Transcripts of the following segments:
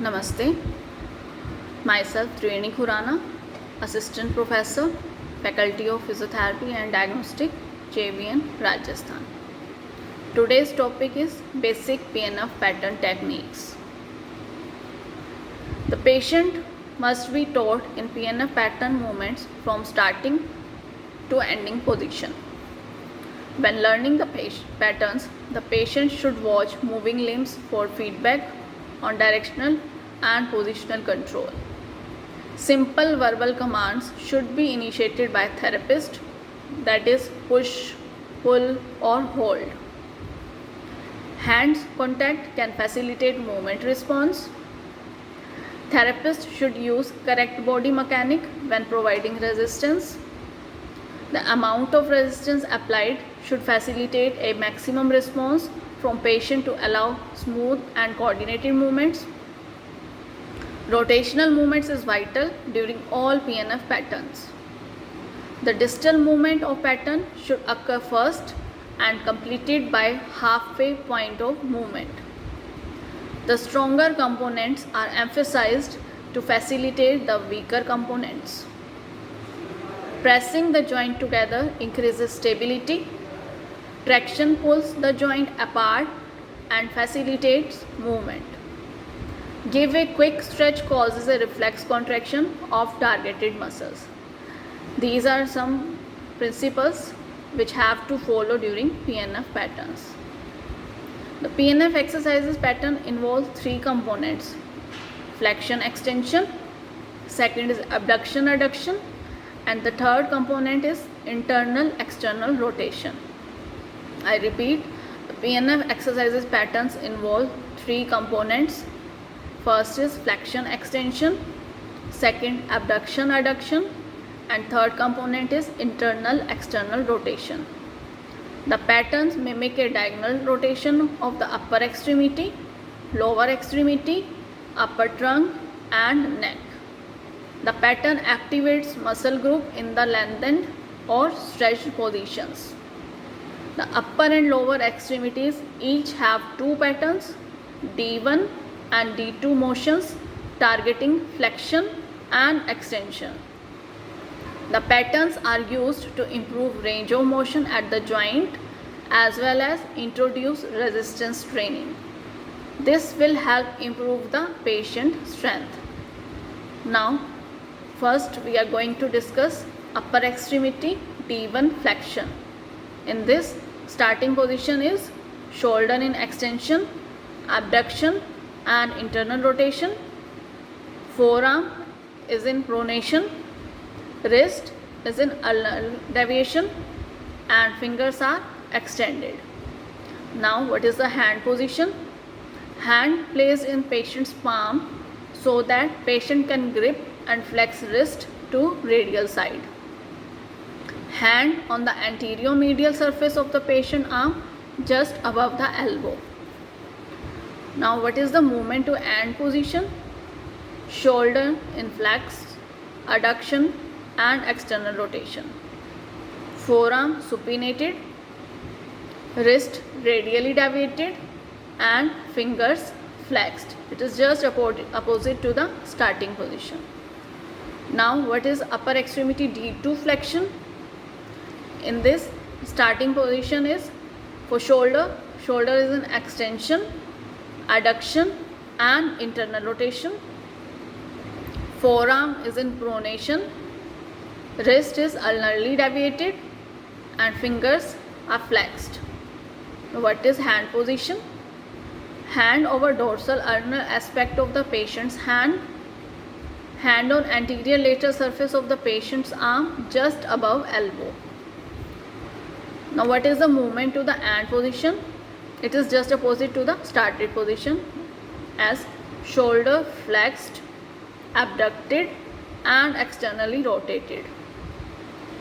Namaste. Myself Triveni Khurana, Assistant Professor, Faculty of Physiotherapy and Diagnostic, JVN, Rajasthan. Today's topic is Basic PNF Pattern Techniques. The patient must be taught in PNF pattern movements from starting to ending position. When learning the patterns, the patient should watch moving limbs for feedback on directional and positional control. Simple verbal commands should be initiated by therapist, that is push, pull or hold. Hands contact can facilitate movement response. Therapist should use correct body mechanic when providing resistance. The amount of resistance applied should facilitate a maximum response from patient to allow smooth and coordinated movements. Rotational movements is vital during all PNF patterns. The distal movement of pattern should occur first and completed by halfway point of movement. The stronger components are emphasized to facilitate the weaker components. Pressing the joint together increases stability. Traction pulls the joint apart and facilitates movement. Give a quick stretch causes a reflex contraction of targeted muscles. These are some principles which have to follow during PNF patterns. The PNF exercises pattern involves three components: flexion extension, second is abduction adduction, and the third component is internal external rotation. I repeat, the PNF exercises patterns involve three components. First is flexion extension, second abduction adduction, and third component is internal external rotation. The patterns mimic a diagonal rotation of the upper extremity, lower extremity, upper trunk and neck. The pattern activates muscle group in the lengthened or stretched positions. The upper and lower extremities each have two patterns, D1 and D2 motions targeting flexion and extension. The patterns are used to improve range of motion at the joint as well as introduce resistance training. This will help improve the patient strength. Now, first we are going to discuss upper extremity D1 flexion. In this, starting position is shoulder in extension, abduction and internal rotation. Forearm is in pronation, wrist is in ulnar deviation and fingers are extended. Now what is the hand position? Hand placed in patient's palm so that patient can grip and flex wrist to radial side. Hand on the anterior medial surface of the patient arm just above the elbow. Now what is the movement to hand position? Shoulder in flex, adduction and external rotation. Forearm supinated, wrist radially deviated and fingers flexed. It is just opposite to the starting position. Now what is upper extremity D2 flexion? In this, starting position is for shoulder is in extension, adduction and internal rotation. Forearm is in pronation, wrist is ulnarly deviated and fingers are flexed. What is hand position? Hand over dorsal ulnar aspect of the patient's hand. Hand on anterior lateral surface of the patient's arm just above elbow. Now what is the movement to the hand position? It is just opposite to the started position as shoulder flexed, abducted and externally rotated.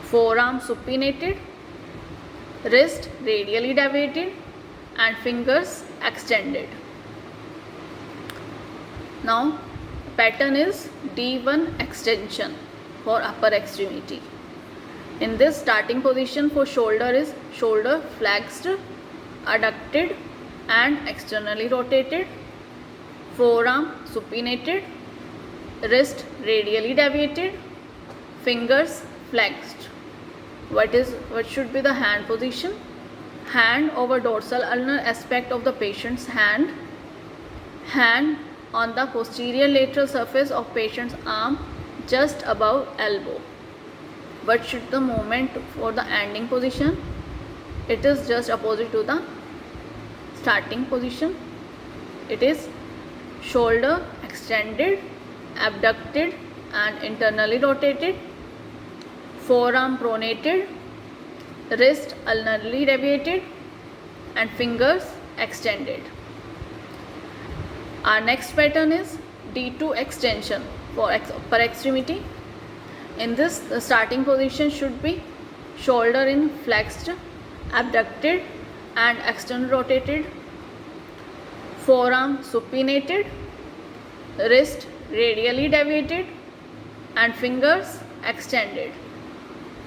Forearm supinated, wrist radially deviated and fingers extended. Now pattern is D1 extension for upper extremity. In this, starting position for shoulder is shoulder flexed, adducted and externally rotated. forearm supinated, wrist radially deviated, fingers flexed. What should be the hand position? Hand over dorsal ulnar aspect of the patient's hand, hand on the posterior lateral surface of patient's arm just above elbow. What should the movement for the ending position? It is just opposite to the starting position. It is shoulder extended, abducted and internally rotated, forearm pronated, wrist ulnarly deviated and fingers extended. Our next pattern is D2 extension for upper extremity. In this, the starting position should be shoulder in flexed, abducted and external rotated, forearm supinated, wrist radially deviated and fingers extended.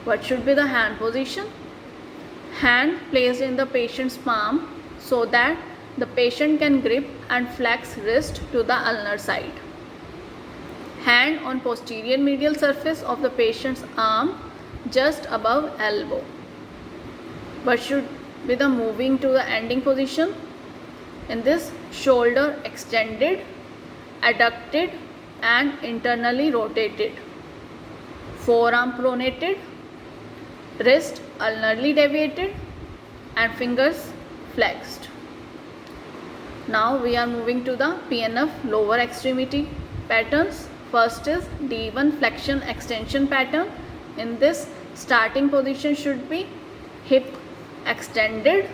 What should be the hand position? Hand placed in the patient's palm so that the patient can grip and flex wrist to the ulnar side. Hand on posterior medial surface of the patient's arm just above elbow. What should be the moving to the ending position? In this, shoulder extended, adducted and internally rotated, forearm pronated, wrist ulnarly deviated and fingers flexed. Now we are moving to the PNF lower extremity patterns. First is D1 flexion extension pattern. In this, starting position should be hip extended,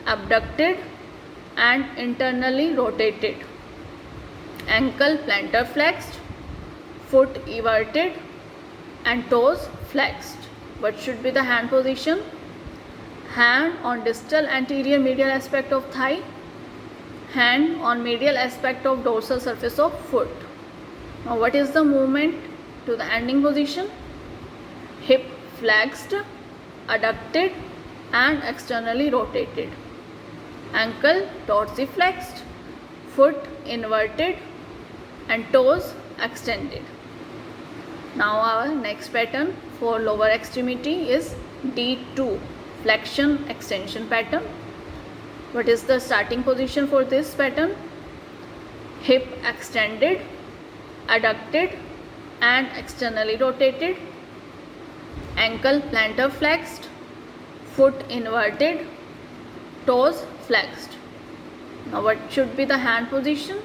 abducted and internally rotated, ankle plantar flexed, foot everted and toes flexed. What should be the hand position? Hand on distal anterior medial aspect of thigh, hand on medial aspect of dorsal surface of foot. Now what is the movement to the ending position? Hip flexed, adducted and externally rotated, ankle dorsiflexed, foot inverted and toes extended. Now our next pattern for lower extremity is D2 flexion extension pattern. What is the starting position for this pattern? Hip extended, adducted and externally rotated, ankle plantar flexed, foot inverted, toes flexed. Now what should be the hand position?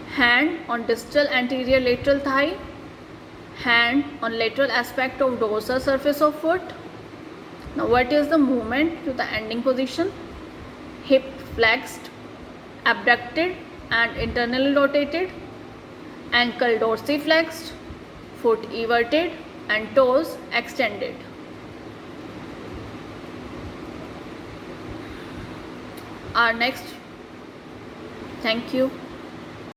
Hand on distal anterior lateral thigh, hand on lateral aspect of dorsal surface of foot. Now what is the movement to the ending position? Hip flexed, abducted and internally rotated, ankle dorsiflexed, foot everted and toes extended. Our next, thank you.